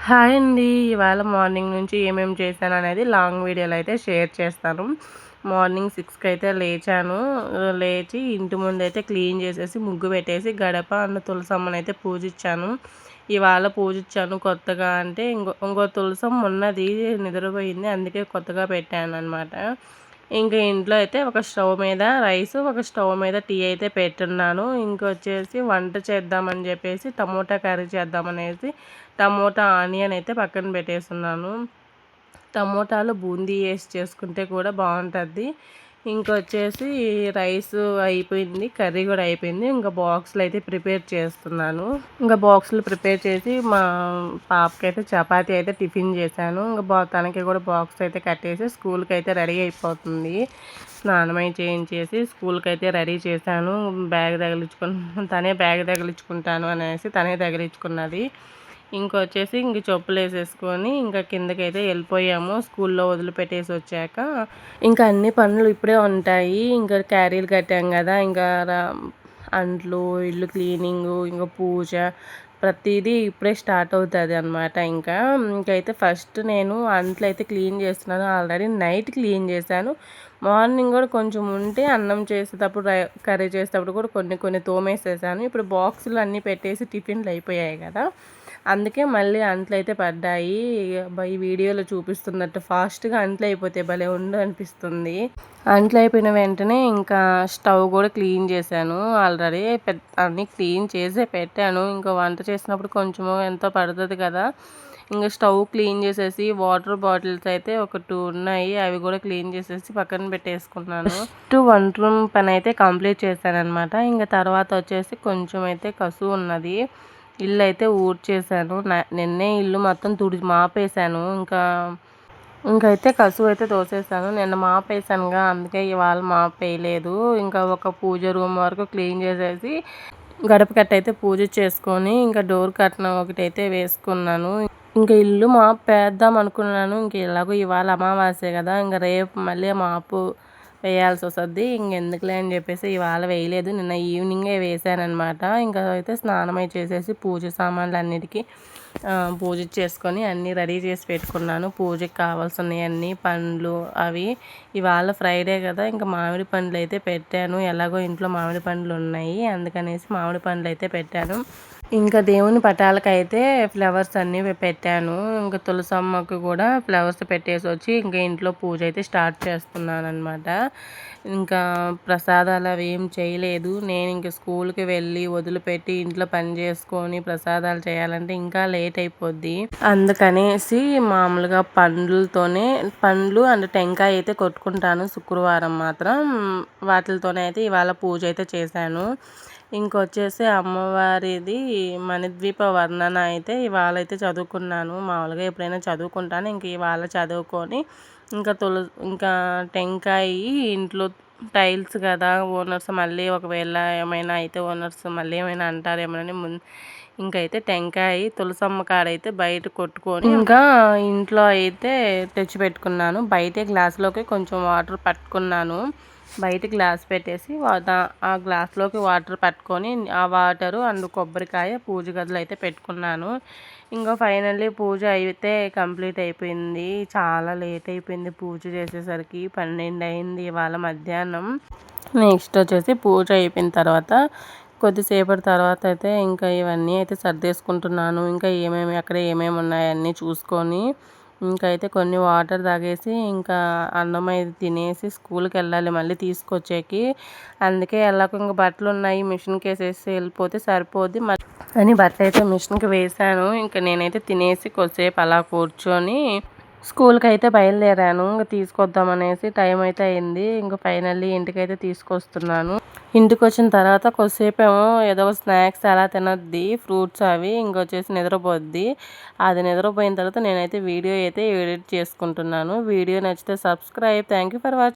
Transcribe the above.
Hi అండి. ఇవాళ morning నుంచి ఏమేమి చేశాననేది లాంగ్ వీడియోలో అయితే షేర్ చేస్తాను. మార్నింగ్ 6కి అయితే లేచాను. లేచి ఇంటి ముందైతే క్లీన్ చేసేసి ముగ్గు పెట్టేసి గడప తులసమ్మనైతే పూజించాను. ఇవాళ పూజించాను కొత్తగా. అంటే ఇంకో తులసమ్మ ఉన్నది నిద్రపోయింది, అందుకే కొత్తగా పెట్టానన్నమాట. ఇంక ఇంట్లో అయితే ఒక స్టవ్ మీద రైస్, ఒక స్టవ్ మీద టీ అయితే పెట్టున్నాను. ఇంకొచ్చేసి వంట చేద్దామని చెప్పేసి టమోటా కర్రీ చేద్దామనేసి టమోటా ఆనియన్ అయితే పక్కన పెట్టేస్తున్నాను. టమోటాలు బూందీ వేసి చేసుకుంటే కూడా బాగుంటుంది. ఇంకొచ్చేసి రైస్ అయిపోయింది, కర్రీ కూడా అయిపోయింది. ఇంకా బాక్సులు అయితే ప్రిపేర్ చేస్తున్నాను. ఇంకా బాక్సులు ప్రిపేర్ చేసి మా పాపకి అయితే చపాతీ అయితే టిఫిన్ చేశాను. ఇంకా తనకి కూడా బాక్స్ అయితే కట్టేసి స్కూల్కి అయితే రెడీ అయిపోతుంది. స్నానమై చేయించేసి స్కూల్కి అయితే రెడీ చేశాను. తనే బ్యాగ్ తగిలించుకుంటాను అనేసి తనే తగిలించుకున్నది. ఇంకొచ్చేసి చెప్పులు వేసేసుకొని ఇంకా కిందకైతే వెళ్ళిపోయాము. స్కూల్లో వదిలిపెట్టేసి వచ్చాక ఇంకా అన్ని పనులు ఇప్పుడే ఉంటాయి. ఇంకా క్యారీలు కట్టాం కదా, ఇంకా అంట్లు, ఇల్లు క్లీనింగు, ఇంకా పూజ, ప్రతిదీ ఇప్పుడే స్టార్ట్ అవుతుంది అనమాట. ఇంకైతే ఫస్ట్ నేను అంట్లు అయితే క్లీన్ చేస్తున్నాను. ఆల్రెడీ నైట్ క్లీన్ చేశాను. మార్నింగ్ కూడా కొంచెం ఉంటే అన్నం చేసేటప్పుడు కర్రీ చేసేటప్పుడు కూడా కొన్ని తోమేసేసాను. ఇప్పుడు బాక్సులు అన్నీ పెట్టేసి టిఫిన్లు అయిపోయాయి కదా, అందుకే మళ్ళీ అంట్లు అయితే పడ్డాయి. ఈ వీడియోలో చూపిస్తున్నట్టు ఫాస్ట్గా అంట్లు అయిపోతే భలే అనిపిస్తుంది. అంట్లు అయిపోయిన వెంటనే ఇంకా స్టవ్ కూడా క్లీన్ చేశాను. ఆల్రెడీ అన్నీ క్లీన్ చేసే పెట్టాను. ఇంకా వంట చేసినప్పుడు కొంచెము ఎంతో పడుతుంది కదా, ఇంకా స్టవ్ క్లీన్ చేసేసి వాటర్ బాటిల్స్ అయితే ఒక 2 ఉన్నాయి, అవి కూడా క్లీన్ చేసేసి పక్కన పెట్టేసుకున్నాను. వంట రూమ్ పని అయితే కంప్లీట్ చేశాను అనమాట. ఇంకా తర్వాత వచ్చేసి కొంచెం అయితే కసువు ఉన్నది, ఇల్లు అయితే ఊడ్చేసాను. నిన్నే ఇల్లు మొత్తం మాపేశాను. ఇంకైతే కసువు అయితే తోసేసాను. నిన్న మాపేసానుగా, అందుకే ఇవాళ మాపేయలేదు. ఇంకా ఒక పూజ రూమ్ వరకు క్లీన్ చేసేసి గడప కట్ట అయితే పూజ చేసుకొని ఇంకా డోర్ కట్న ఒకటైతే వేసుకున్నాను. ఇంకా ఇల్లు మాపేద్దాం అనుకున్నాను. ఎలాగో ఇవాళ అమావాస్య కదా, ఇంకా రేపు మళ్ళీ మాపు వేయాల్సి వస్తుంది. ఇంకెందుకులే అని చెప్పేసి ఇవాళ వేయలేదు, నిన్న ఈవినింగే వేసానమాట. ఇంకా అయితే స్నానం చేసేసి పూజ సామాన్లు అన్నిటికీ పూజ చేసుకొని అన్నీ రెడీ చేసి పెట్టుకున్నాను. పూజకి కావాల్సినవి అన్నీ పండ్లు అవి. ఇవాళ ఫ్రైడే కదా, ఇంకా మామిడి పండ్లు అయితే పెట్టాను. ఎలాగో ఇంట్లో మామిడి పండ్లు ఉన్నాయి, అందుకనేసి మామిడి పండ్లు అయితే పెట్టాను. ఇంకా దేవుని పటాలకైతే ఫ్లవర్స్ అన్నీ పెట్టాను. ఇంకా తులసమ్మకు కూడా ఫ్లవర్స్ పెట్టేసి వచ్చి ఇంకా ఇంట్లో పూజ అయితే స్టార్ట్ చేస్తున్నాను అనమాట. ఇంకా ప్రసాదాలు అవి ఏం చేయలేదు. నేను ఇంక స్కూల్కి వెళ్ళి వదిలిపెట్టి ఇంట్లో పని చేసుకొని ప్రసాదాలు చేయాలంటే ఇంకా లేట్ అయిపోద్ది. అందుకనేసి మామూలుగా పండ్లు అండ్ టెంకాయ అయితే కొట్టుకుంటాను శుక్రవారం మాత్రం. వాటితోనే అయితే ఇవాళ పూజ అయితే చేశాను. ఇంకొచ్చేసి అమ్మవారిది మణిద్వీప వర్ణన అయితే ఇవాళ అయితే చదువుకున్నాను. మామూలుగా ఎప్పుడైనా చదువుకుంటాను, ఇంక ఇవాళ చదువుకొని ఇంకా టెంకాయ ఇంట్లో టైల్స్ కదా, ఓనర్స్ మళ్ళీ ఒకవేళ ఏమైనా అయితే ఓనర్స్ మళ్ళీ ఏమైనా అంటారేమోనని ఇంకైతే టెంకాయ తులసమ్మ కాడైతే బయట కొట్టుకొని ఇంకా ఇంట్లో అయితే తెచ్చిపెట్టుకున్నాను. బయటే గ్లాసులోకి కొంచెం వాటర్ పట్టుకున్నాను. బయట గ్లాస్ పెట్టేసి ఆ గ్లాస్లోకి వాటర్ పట్టుకొని ఆ వాటరు అండ్ కొబ్బరికాయ పూజ గదిలో అయితే పెట్టుకున్నాను. ఇంకా ఫైనల్లీ పూజ అయితే కంప్లీట్ అయిపోయింది. చాలా లేట్ అయిపోయింది పూజ చేసేసరికి, 12 అయింది ఇవాళ మధ్యాహ్నం. నెక్స్ట్ వచ్చేసి పూజ అయిపోయిన తర్వాత కొద్దిసేపటి తర్వాత అయితే ఇంకా ఇవన్నీ అయితే సర్దేసుకుంటున్నాను. ఇంకా అక్కడ ఏమేమి ఉన్నాయన్నీ చూసుకొని ఇంకైతే కొన్ని వాటర్ తాగేసి ఇంకా అన్నం అయితే తినేసి స్కూల్కి వెళ్ళాలి మళ్ళీ తీసుకొచ్చేకి. అందుకే ఎలాగో ఇంకా బట్టలు ఉన్నాయి, మిషన్కి వేసేసి వెళ్ళిపోతే సరిపోద్ది అని బట్టలు అయితే మిషన్కి వేసాను. ఇంకా నేనైతే తినేసి కొద్దిసేపు అలా కూర్చొని స్కూల్కి అయితే బయలుదేరాను. ఇంకా తీసుకొద్దామనేసి టైం అయితే అయింది. ఇంకా ఫైనల్లీ ఇంటికైతే తీసుకొస్తున్నాను. ఇంటికి వచ్చిన తర్వాత కొద్దిసేపు ఏమో ఏదో స్నాక్స్ అలా తినద్ది, ఫ్రూట్స్ అవి. ఇంకొచ్చేసి నిద్రపోద్ది. అది నిద్రపోయిన తర్వాత నేనైతే వీడియో అయితే ఎడిట్ చేసుకుంటున్నాను. వీడియో నచ్చితే subscribe. Thank you for watching.